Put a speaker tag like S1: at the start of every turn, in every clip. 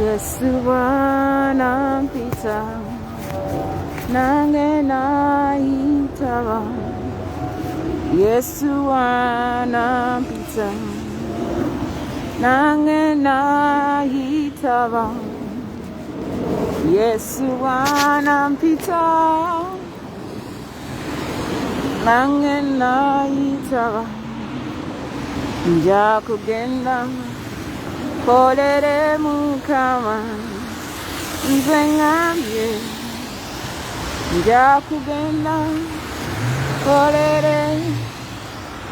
S1: Yesu wanampita nange naitaba. Yesu wanampita nange naitaba. Yesu wanampita nange naitaba. Njakugenda kolere Mukama nze ngambye. Njakugenda kolere,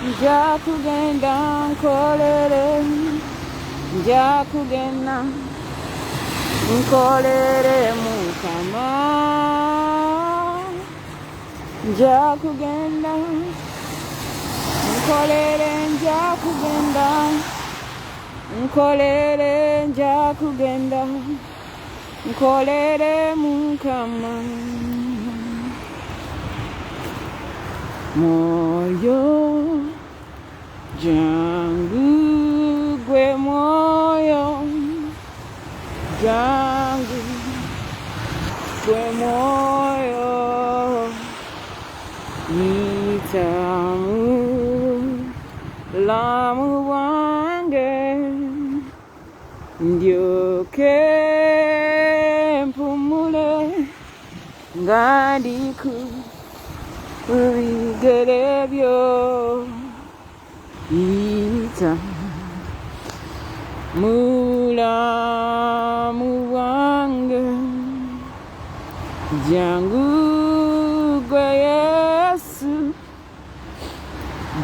S1: njakugenda kolere, njakugenda kolere Mukama. Njakugenda kolere, njakugenda kolere, njakugenda kolere Mukama. Moyo jangu gwe moyo jangu gwe moyo nitamu lamu wange ndyoke mpumule ngandiku bigerebyo ita mulamu wange jangu gwe Yesu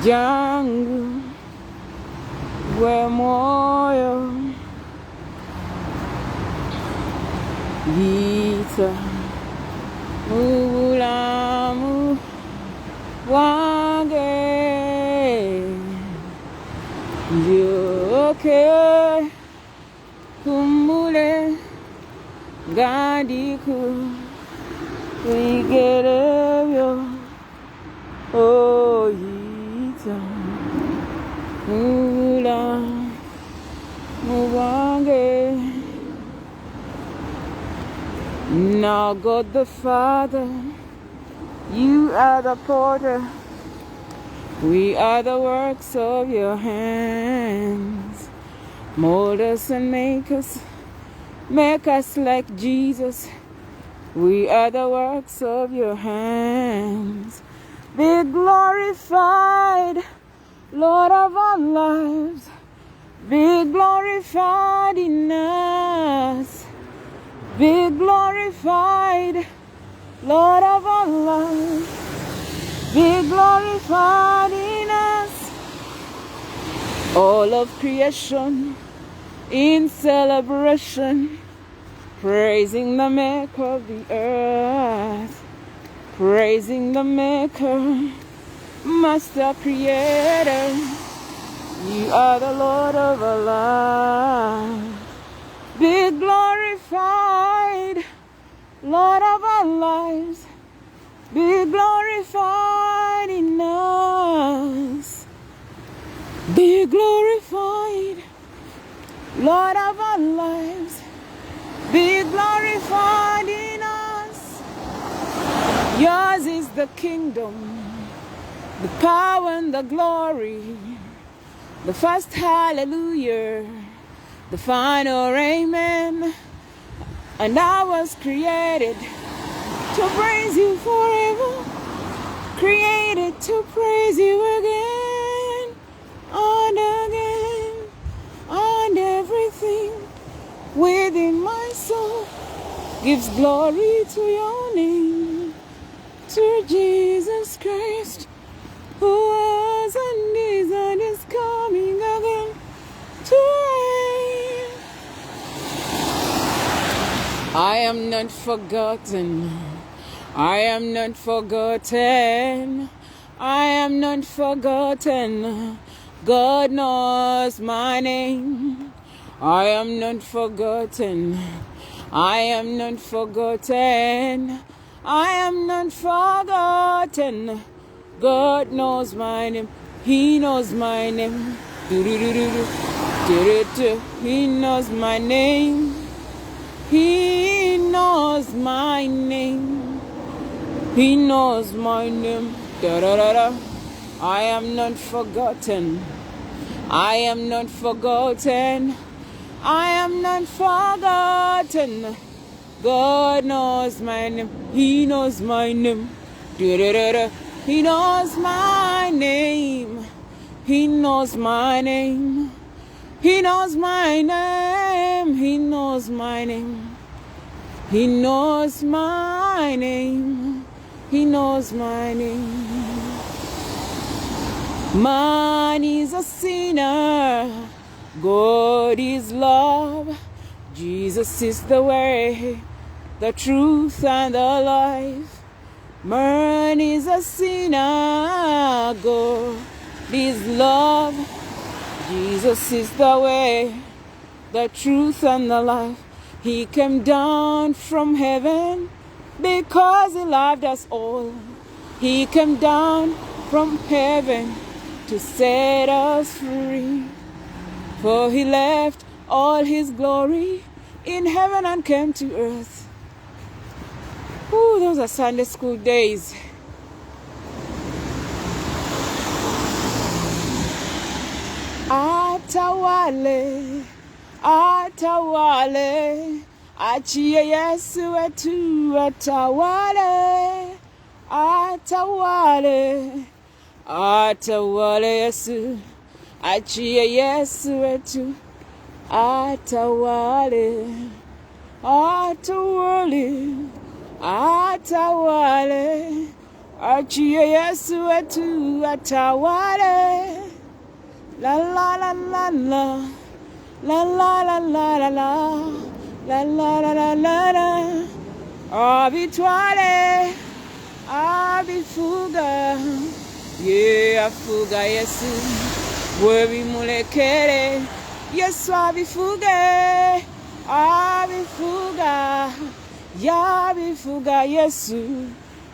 S1: jangu gwe moyo ita mulamu wange ndyoke kumbule ngandiku bigerebyo oyita mulamu wange. Now God the Father, you are the potter, we are the works of your hands. Mold us and make us like Jesus. We are the works of your hands. Be glorified, Lord of our lives. Be glorified in us. Be glorified, Lord of our lives. Be glorified in us. All of creation in celebration, praising the Maker of the earth, praising the Maker, Master Creator. You are the Lord of our lives. Be glorified, Lord of our lives. Be glorified in us. Be glorified, Lord of our lives. Be glorified in us. Yours is the kingdom, the power and the glory, the first hallelujah, the final amen. And I was created to praise you forever, created to praise you again and again. And everything within my soul gives glory to your name, to Jesus Christ, who was and is coming again to reign. I am not forgotten. I am not forgotten. I am not forgotten. God knows my name. I am not forgotten. I am not forgotten. I am not forgotten. God knows my name. He knows my name. He knows my name. He knows my name. He knows my name. Da-da-da-da. I am not forgotten. I am not forgotten. I am not forgotten. God knows my name. He knows my name. Da-da-da-da. He knows my name. He knows my name. He knows my name. He knows my name. He knows my name. He knows my name. Man is a sinner. God is love. Jesus is the way, the truth, and the life. Man is a sinner. God is love. Jesus is the way, the truth, and the life. He came down from heaven because he loved us all. He came down from heaven to set us free. For he left all his glory in heaven and came to earth. Ooh, those are Sunday school days. Atawale, atawale, achie Yesu wetu atawale, atawale, atawale Yesu, achie Yesu wetu atawale, atawale, atawale, achie Yesu wetu atawale. La la la la la, la la la la la la, la la la la la la. Abitwale, abifuga, yeah, afuga Yesu. Webi mulekere, Yesu abifuge, abifuga, ya abifuga Yesu.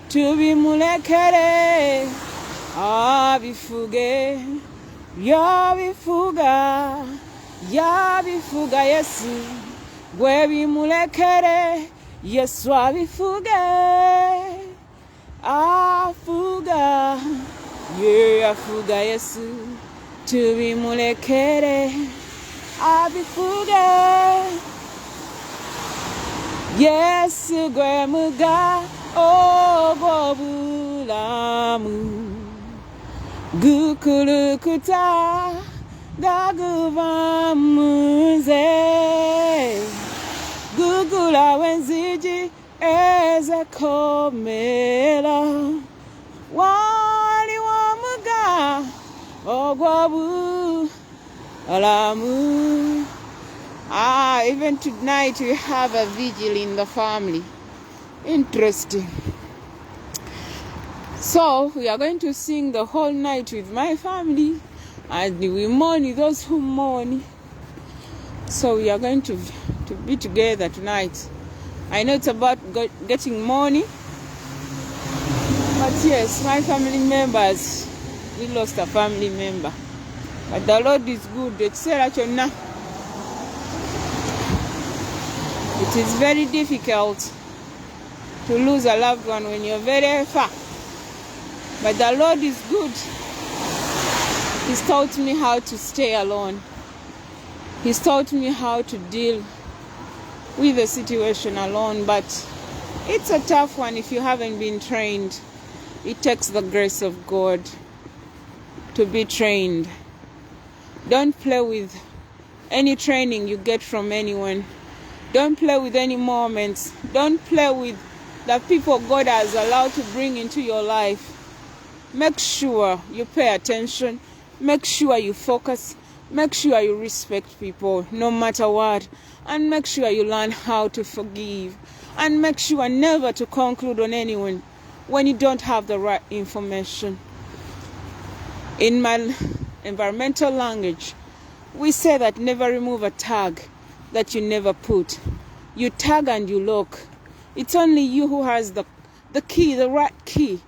S1: Tubi mulekere, abifuge. Yabifuga Yesu, gwebi mulekere, Yesu abifuge, afuga, yeah, afuga Yesu, tubi mulekere, abifuge, Yesu gwemuga, obobulamu. Gukulukuta gaguvamuze Gugula wenziji ezekomela Wali wamuga ogwabu alamu. Even tonight we have a vigil in the family. Interesting. So we are going to sing the whole night with my family, and we mourn those who mourn. So we are going to be together tonight. I know it's about getting money, but yes, my family members, we lost a family member. But the Lord is good. It is very difficult to lose a loved one when you're very far. But the Lord is good. He's taught me how to stay alone. He's taught me how to deal with the situation alone. But it's a tough one if you haven't been trained. It takes the grace of God to be trained. Don't play with any training you get from anyone. Don't play with any moments. Don't play with the people God has allowed to bring into your life. Make sure you pay attention. Make sure you focus. Make sure you respect people no matter what. And make sure you learn how to forgive. And make sure never to conclude on anyone when you don't have the right information. In my environmental language, we say that never remove a tag that you never put. You tag and you lock. It's only you who has the key, the right key,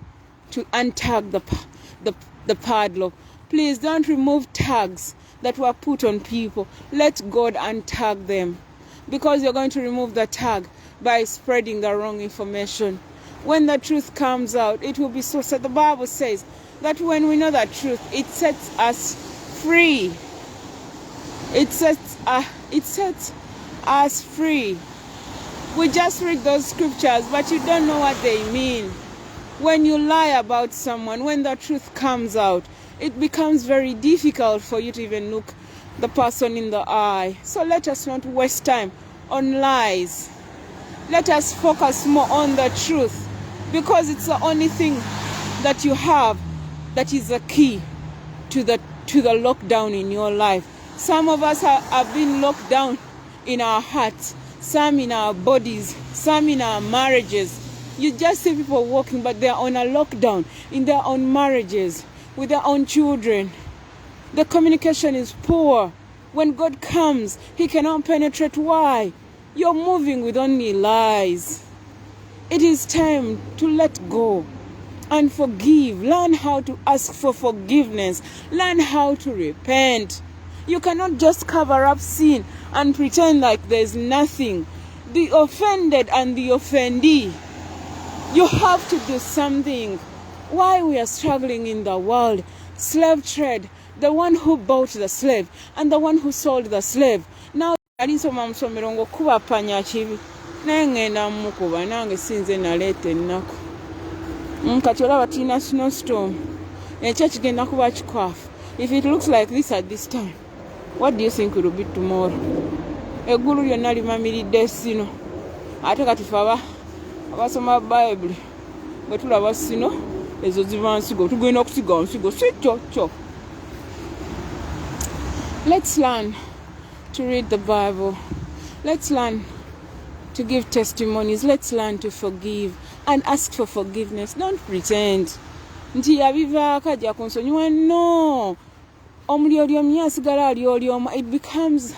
S1: to untag the padlock. Please don't remove tags that were put on people. Let God untag them. because you're going to remove the tag by spreading the wrong information. When the truth comes out, it will be so sad. The Bible says that when we know the truth, it sets us free. It sets us free. We just read those scriptures, but you don't know what they mean. When you lie about someone, when the truth comes out, it becomes very difficult for you to even look the person in the eye. So let us not waste time on lies. Let us focus more on the truth, because it's the only thing that you have that is the key to the lockdown in your life. Some of us have been locked down in our hearts, some in our bodies, some in our marriages. You just see people walking, but they're on a lockdown in their own marriages, with their own children. The communication is poor. When God comes, He cannot penetrate. Why? You're moving with only lies. It is time to let go and forgive. Learn how to ask for forgiveness. Learn how to repent. You cannot just cover up sin and pretend like there's nothing. The offended and the offendee, you have to do something. Why we are struggling in the world? Slave trade, the one who bought the slave and the one who sold the slave. Now, alisoma musomero ngokuba panya kibi nengenda mukuba nange sinze nalete ennaku kati olaba tina snowstorm ekyo kigenda kuba kikwafu. If it looks like this at this time, what do you think it will be tomorrow? Eggulu lyonna limamiridde sino, ate kati fe abasoma Bible bwe tulaba sino ezo ziba nsigo, tugenda okusiga nsigo si kyo. Let's learn to read the Bible. Let's learn to give testimonies. Let's learn to forgive and ask for forgiveness. Don't pretend nti yabivaako ajja kunsonyiwa. No. Omulyolyomu asigala alyolyomu. It becomes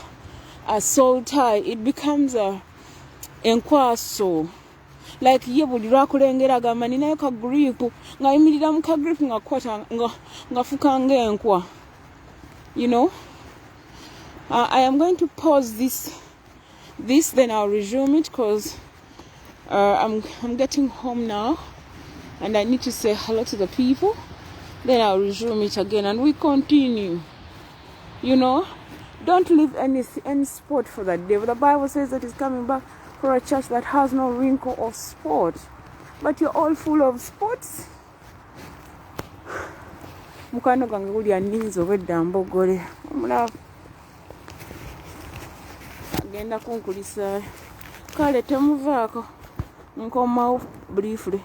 S1: a soul tie. It becomes a enkwaso. Like ye buli lwakulengera agamba ninayo ka grip ng'ayimirira mu ka grip ng'akwata ng'afuka ng'enkwa. You know? I am going to pause this, then I'll resume it, because I'm getting home now and I need to say hello to the people. Then I'll resume it again and we continue. You know, don't leave any spot for that devil. The Bible says that He's coming back for a church that has no wrinkle or spot. But you're all full of spots. Mukano gange guli aninzo wedda mbogole. Omulaba agenda kunkulisa kale temuvaako nkomawo briefly.